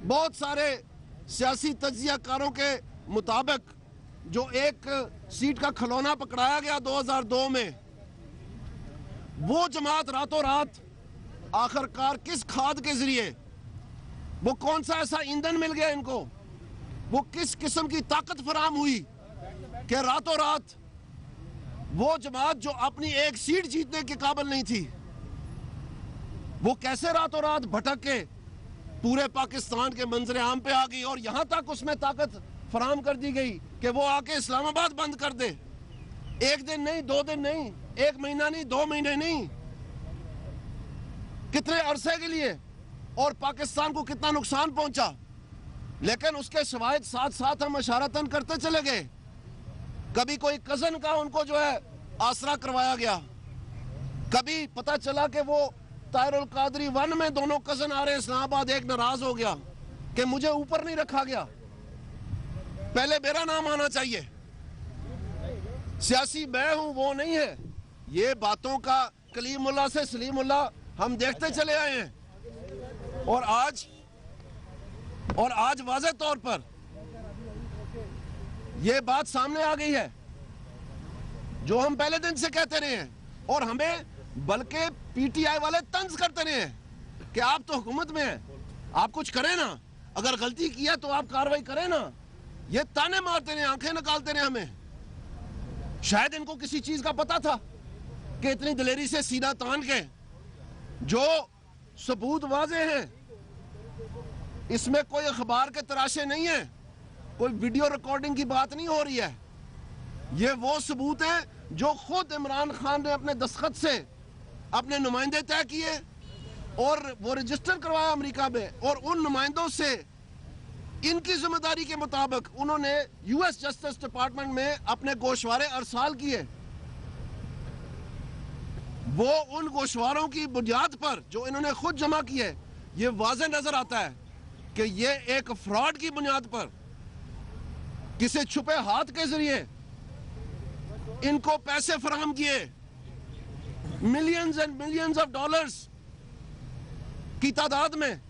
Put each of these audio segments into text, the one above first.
बहुत सारे सियासी तज्जियाकारों के मुताबिक जो एक सीट का खिलौना पकड़ाया गया 2002 में, वो जमात रातों रात आखिरकार किस खाद के जरिए, वो कौन सा ऐसा ईंधन मिल गया इनको, वो किस किस्म की ताकत फराम हुई कि रातों रात वो जमात जो अपनी एक सीट जीतने के काबिल नहीं थी, वो कैसे रातों रात भटक के पूरे पाकिस्तान के मंजर आम पे आ गई और यहां तक उसमें ताकत फराम कर दी गई कि वो आके इस्लामाबाद बंद कर दे। एक दिन नहीं, 2 दिन नहीं, 1 महीना नहीं, 2 महीने नहीं, कितने अरसे के लिए, और पाकिस्तान को कितना नुकसान पहुंचा। लेकिन उसके शवाहिद साथ साथ हम इशारतन करते चले गए। कभी कोई कजन का उनको जो है आसरा करवाया गया, कभी पता चला कि वो ताहिरुल कादरी 1 में दोनों कजन आ रहे इस्लामाबाद, एक नाराज हो गया कि मुझे ऊपर नहीं रखा गया, पहले मेरा नाम आना चाहिए, सियासी मैं हूं वो नहीं है। ये बातों का कलीमुल्लाह से सलीमुल्लाह हम देखते चले आए हैं और आज वाज़ेह तौर पर यह बात सामने आ गई है जो हम पहले दिन से कहते रहे हैं, और हमें बल्कि पीटीआई वाले तंज करते रहे हैं कि आप तो हुकूमत में हैं, आप कुछ करें ना, अगर गलती किया तो आप कार्रवाई करें ना। ये ताने मारते रहे, आंखें निकालते रहे हमें। शायद इनको किसी चीज का पता था कि इतनी दिलेरी से सीना तान के जो सबूत वाज़ेह हैं, इसमें कोई अखबार के तराशे नहीं है, कोई वीडियो रिकॉर्डिंग की बात नहीं हो रही है। ये वो सबूत है जो खुद इमरान खान ने अपने दस्तखत से अपने नुमाइंदे तय किए और वो रजिस्टर करवाया अमेरिका में, और उन नुमाइंदों से इनकी जिम्मेदारी के मुताबिक उन्होंने यूएस जस्टिस डिपार्टमेंट में अपने गोशवारे अरसाल किए। वो उन गोशवारों की बुनियाद पर जो इन्होंने खुद जमा किए, ये वाज़ेह नजर आता है कि ये एक फ्रॉड की बुनियाद पर किसी छुपे हाथ के जरिए इनको पैसे फराहम किए, millions and millions of dollars की तादाद में।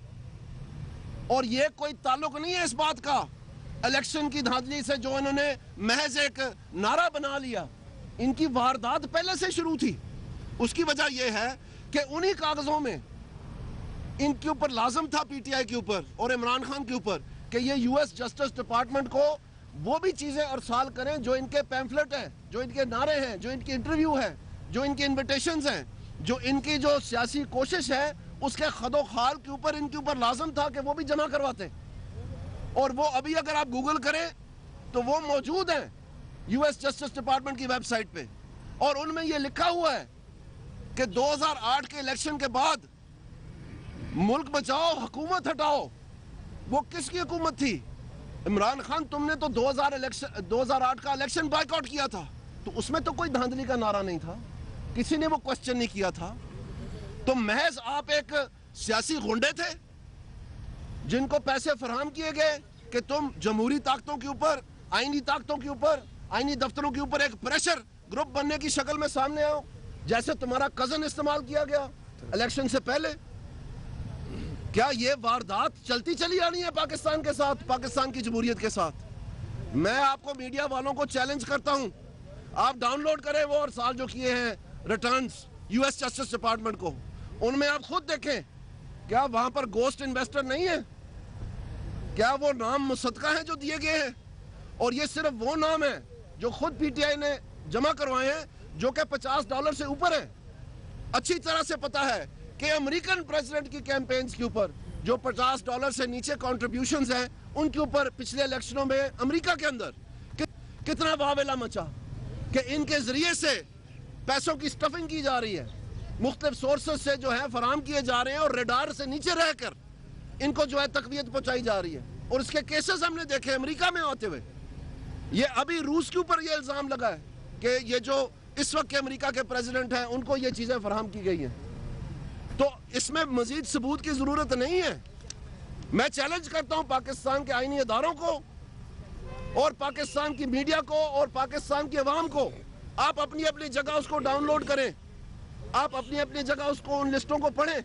और ये कोई ताल्लुक नहीं है इस बात का इलेक्शन की धांधली से जो इन्होंने महज एक नारा बना लिया। इनकी वारदात पहले से शुरू थी। उसकी वजह यह है कि उन्हीं कागजों में इनके ऊपर लाजम था, पीटीआई के ऊपर और इमरान खान के ऊपर, कि ये यूएस जस्टिस डिपार्टमेंट को वो भी चीजें अरसाल करें जो इनके पैम्फलेट है, जो इनके नारे हैं, जो इनकी इंटरव्यू है, जो इनके इन्विटेशंस हैं, जो इनकी जो सियासी कोशिश है, उसके खदो खाल के ऊपर इनके ऊपर लाजम था कि वो भी जमा करवाते। और वो अभी अगर आप गूगल करें तो वो मौजूद है यूएस जस्टिस डिपार्टमेंट की वेबसाइट पे, और उनमें ये लिखा हुआ है कि 2008 के इलेक्शन के बाद मुल्क बचाओ हुकूमत हटाओ। वो किसकी हुकूमत थी? इमरान खान, तुमने तो 2008 का इलेक्शन बायकॉट किया था, तो उसमें तो कोई धांधली का नारा नहीं था, किसी ने वो क्वेश्चन नहीं किया था। तो महज आप एक सियासी गुंडे थे जिनको पैसे फराहम किए गए कि तुम जमहूरी ताकतों के ऊपर, आईनी ताकतों के ऊपर, आईनी दफ्तरों के ऊपर एक प्रेशर ग्रुप बनने की शक्ल में सामने आओ, जैसे तुम्हारा कजन इस्तेमाल किया गया इलेक्शन से पहले। क्या ये वारदात चलती चली आनी है पाकिस्तान के साथ, पाकिस्तान की जमहूरियत के साथ? मैं आपको मीडिया वालों को चैलेंज करता हूं, आप डाउनलोड करें वो अरसाल जो किए हैं रिटर्न्स यूएस जस्टिस डिपार्टमेंट को, उनमें आप खुद देखें क्या वहां पर गोस्ट इन्वेस्टर नहीं है? क्या वो नाम मुसद्दका है जो दिए गए हैं? और ये सिर्फ वो नाम है जो खुद पीटीआई ने जमा करवाए हैं, जो कि $50 से ऊपर है। अच्छी तरह से पता है कि अमेरिकन प्रेसिडेंट की कैंपेन्स के ऊपर जो $50 से नीचे कॉन्ट्रीब्यूशंस हैं, उनके ऊपर पिछले इलेक्शनों में अमेरिका के अंदर कितना वावेला मचा कि इनके जरिए से पैसों की स्टफिंग की जा रही है, मुख्तलिफ सोर्सेज से जो है फराम किए जा रहे हैं, और रेडार से नीचे रहकर इनको जो है तकवीयत पहुंचाई जा रही है। और इसके केसेस हमने देखे अमेरिका में होते हुए। ये अभी रूस के ऊपर ये इल्जाम लगा है कि ये जो इस वक्त के अमेरिका के प्रेसिडेंट हैं उनको ये चीजें फराहम की गई हैं। तो इसमें मजीद सबूत की जरूरत नहीं है। मैं चैलेंज करता हूं पाकिस्तान के आईनी इदारों को और पाकिस्तान की मीडिया को और पाकिस्तान की अवाम को, आप अपनी अपनी जगह उसको डाउनलोड करें, आप अपनी अपनी जगह उसको, उन लिस्टों को पढ़ें।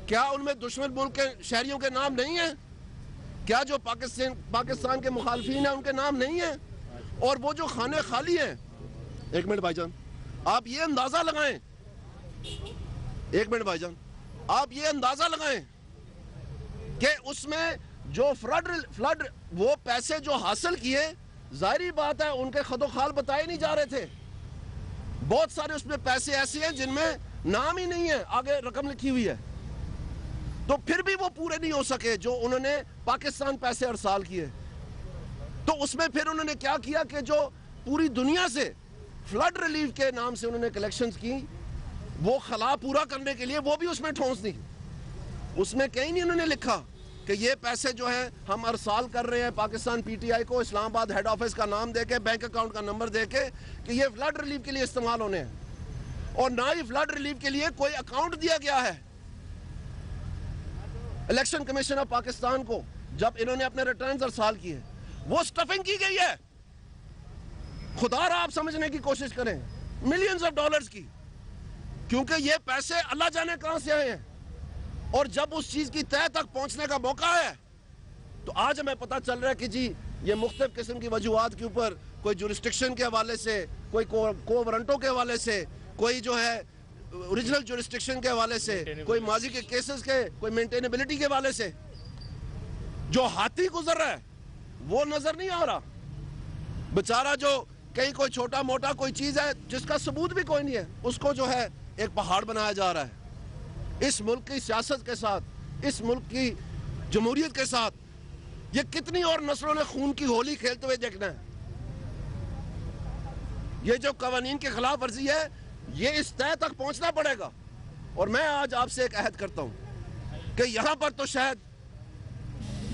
क्या उनमें दुश्मन मुल्क के शहरियों के नाम नहीं है? क्या जो पाकिस्तान के मुखालफीन हैं उनके नाम नहीं है? और वो जो खाने खाली हैं, एक मिनट भाईजान, आप ये अंदाजा लगाएं, एक मिनट भाईजान, आप ये अंदाजा लगाएं कि उसमें जो फ्लड वो पैसे जो हासिल किए, जाहिर बात है उनके खदोखाल बताए नहीं जा रहे थे। बहुत सारे उसमें पैसे ऐसे हैं जिनमें नाम ही नहीं है, आगे रकम लिखी हुई है, तो फिर भी वो पूरे नहीं हो सके जो उन्होंने पाकिस्तान पैसे अरसाल किए। तो उसमें फिर उन्होंने क्या किया कि जो पूरी दुनिया से फ्लड रिलीफ के नाम से उन्होंने कलेक्शंस की, वो खला पूरा करने के लिए वो भी उसमें ठोंस दी। उसमें कहीं नहीं उन्होंने लिखा कि ये पैसे जो है हम अरसाल कर रहे हैं पाकिस्तान पीटीआई को इस्लामाबाद हेड ऑफिस का नाम देके, बैंक अकाउंट का नंबर देके, कि ये फ्लड रिलीफ के लिए इस्तेमाल होने हैं। और ना ही फ्लड रिलीफ के लिए कोई अकाउंट दिया गया है इलेक्शन कमीशन ऑफ पाकिस्तान को। जब इन्होंने अपने रिटर्न्स अरसाल किए, वो स्टफिंग की गई है। खुदारा आप समझने की कोशिश करें, मिलियंस ऑफ डॉलर्स की, क्योंकि ये पैसे अल्लाह जाने कहां से आए हैं। और जब उस चीज की तह तक पहुंचने का मौका है, तो आज हमें पता चल रहा है कि जी ये मुख्तलिफ किस्म की वजूहात के ऊपर, कोई जुरिस्डिक्शन के हवाले से, कोई कोवरंटों के हवाले से, कोई जो है ओरिजिनल जुरिस्डिक्शन के हवाले से, कोई माजी के केसेस के, कोई मेंटेनेबिलिटी के हवाले से, जो हाथी गुजर रहा है वो नजर नहीं आ रहा। बेचारा जो कहीं कोई छोटा मोटा कोई चीज है जिसका सबूत भी कोई नहीं है, उसको जो है एक पहाड़ बनाया जा रहा है। इस मुल्क की सियासत के साथ, इस मुल्क की जमहूरियत के साथ, ये कितनी और नस्लों ने खून की होली खेलते हुए देखना है। ये जो कवानीन के खिलाफ वर्जी है, ये इस तय तक पहुंचना पड़ेगा। और मैं आज आपसे एक अहद करता हूं कि यहां पर तो शायद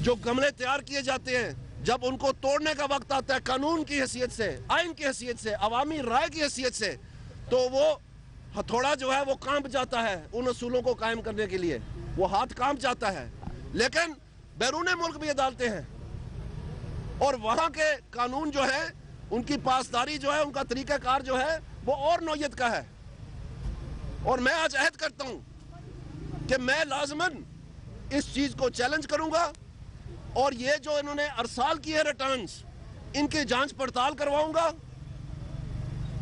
जो गमले तैयार किए जाते हैं, जब उनको तोड़ने का वक्त आता है कानून की हैसियत से, आइन की हैसियत से, अवामी राय की हैसियत से, तो वो हथौड़ा जो है वो कांप जाता है उन असूलों को कायम करने के लिए, वो हाथ कांप जाता है। लेकिन बैरून मुल्क भी अदालतें हैं और वहां के कानून जो है, उनकी पासदारी जो है, उनका तरीकाकार जो है वो और नौयत का है। और मैं आज अहद करता हूं कि मैं लाजमन इस चीज को चैलेंज करूंगा और ये जो इन्होंने अरसाल किए रिटर्न्स, इनकी जांच पड़ताल करवाऊंगा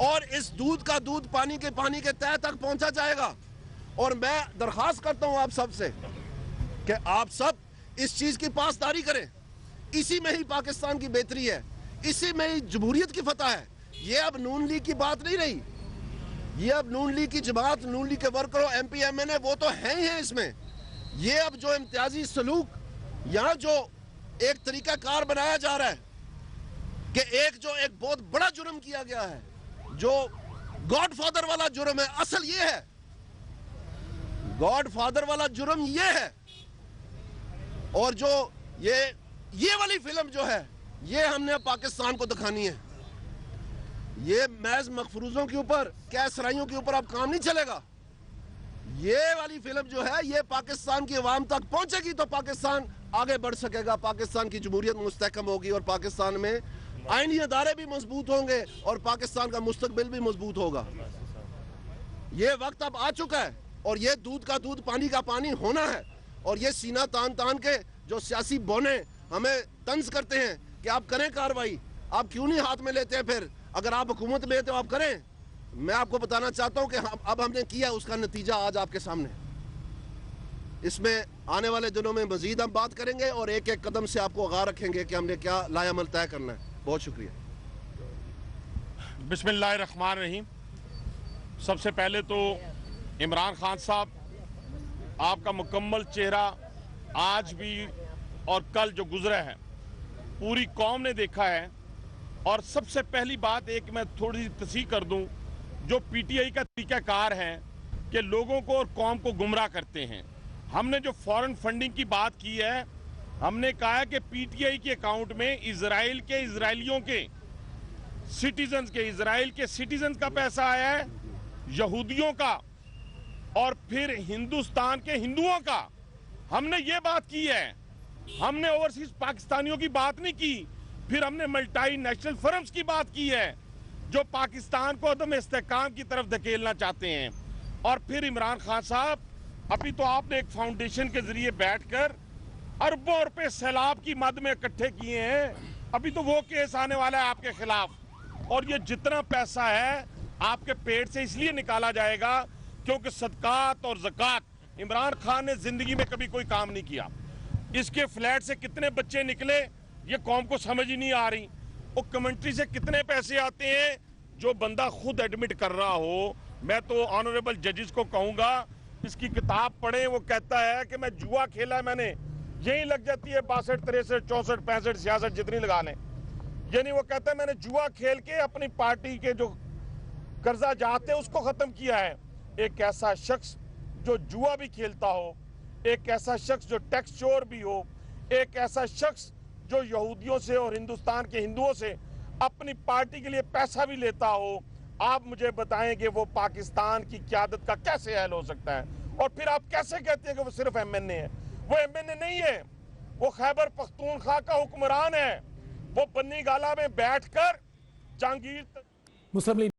और इस दूध का दूध, पानी के पानी के तह तक पहुंचा जाएगा। और मैं दरखास्त करता हूं आप सब से कि आप सब इस चीज की पासदारी करें। इसी में ही पाकिस्तान की बेहतरी है, इसी में ही जमहूरियत की फतह है। ये अब नून लीग की बात नहीं रही, ये अब नून लीग की जमात, नून लीग के वर्करों, MPMN वो तो हैं ही हैं इसमें। ये अब जो इम्तियाजी सलूक, यहाँ जो एक तरीका कार बनाया जा रहा है कि एक बहुत बड़ा जुर्म किया गया है, जो गॉडफादर वाला जुर्म है, असल ये है, गॉडफादर वाला जुर्म ये है। और जो ये वाली फिल्म जो है, ये हमने पाकिस्तान को दिखानी है। ये महज मखफरूजों के ऊपर, कैसराइयों के ऊपर अब काम नहीं चलेगा। ये वाली फिल्म जो है, ये पाकिस्तान की अवाम तक पहुंचेगी तो पाकिस्तान आगे बढ़ सकेगा, पाकिस्तान की जमहूरियत मुस्तहकम होगी और पाकिस्तान में आईनी अदारे भी मजबूत होंगे और पाकिस्तान का मुस्तकबिल भी मजबूत होगा। ये वक्त अब आ चुका है और ये दूध का दूध, पानी का पानी होना है। और ये सीना तान तान के जो सियासी बौने हमें तंज करते हैं कि आप करें कार्रवाई, आप क्यों नहीं हाथ में लेते हैं? फिर अगर आप हुकूमत में तो आप करें। मैं आपको बताना चाहता हूं कि अब हमने किया, उसका नतीजा आज आपके सामने। इसमें आने वाले दिनों में मजीद हम बात करेंगे और एक एक कदम से आपको आगाह रखेंगे कि हमने क्या लायामल तय करना है। बहुत शुक्रिया। बिस्मिल्लाहिर्रहमानिर्रहीम। सबसे पहले तो इमरान खान साहब, आपका मुकम्मल चेहरा आज भी और कल जो गुजरा है पूरी कौम ने देखा है। और सबसे पहली बात एक मैं थोड़ी सी तस्हीह कर दूं, जो पीटीआई का तरीकाकार है कि लोगों को और कौम को गुमराह करते हैं। हमने जो फॉरेन फंडिंग की बात की है, हमने कहा है कि पीटीआई के अकाउंट में इजराइल के, इजराइलियों के सिटीजन्स के, इजराइल के सिटीजन्स का पैसा आया है, यहूदियों का और फिर हिंदुस्तान के हिंदुओं का। हमने ये बात की है, हमने ओवरसीज पाकिस्तानियों की बात नहीं की। फिर हमने मल्टी नेशनल फर्म्स की बात की है जो पाकिस्तान को अदम इस्तेहकाम की तरफ धकेलना चाहते हैं। और फिर इमरान खान साहब, अभी तो आपने एक फाउंडेशन के जरिए बैठकर अरबों रुपए सैलाब की मद में इकट्ठे किए हैं। अभी तो वो केस आने वाला है आपके खिलाफ। और ये जितना पैसा है आपके पेट से इसलिए निकाला जाएगा क्योंकि सदकात और ज़कात इमरान खान ने जिंदगी में कभी कोई काम नहीं किया। इसके फ्लैट से कितने बच्चे निकले ये कौम को समझ ही नहीं आ रही। वो कमेंट्री से कितने पैसे आते हैं जो बंदा खुद एडमिट कर रहा हो। मैं तो ऑनरेबल जजेस को कहूंगा इसकी किताब पढ़े। वो कहता है कि मैं जुआ खेला, मैंने यही लग जाती है 62, 63, 64, 65, 66 जितनी लगा लें। यानी वो कहता है मैंने जुआ खेल के अपनी पार्टी के जो कर्जा जाते उसको खत्म किया है। एक ऐसा शख्स जो जुआ भी खेलता हो, एक ऐसा शख्स जो टैक्स चोर भी हो, एक ऐसा शख्स जो यहूदियों से और हिंदुस्तान के हिंदुओं से अपनी पार्टी के लिए पैसा भी लेता हो, आप मुझे बताएं कि वो पाकिस्तान की क़यादत का कैसे अहल हो सकता है। और फिर आप कैसे कहते हैं कि वो सिर्फ एमएनए है? वो एमएनए नहीं है, वो खैबर पख्तूनख्वा का हुक्मरान है। वो बन्नी गाला में बैठकर जहांगीर मुस्लिम लीग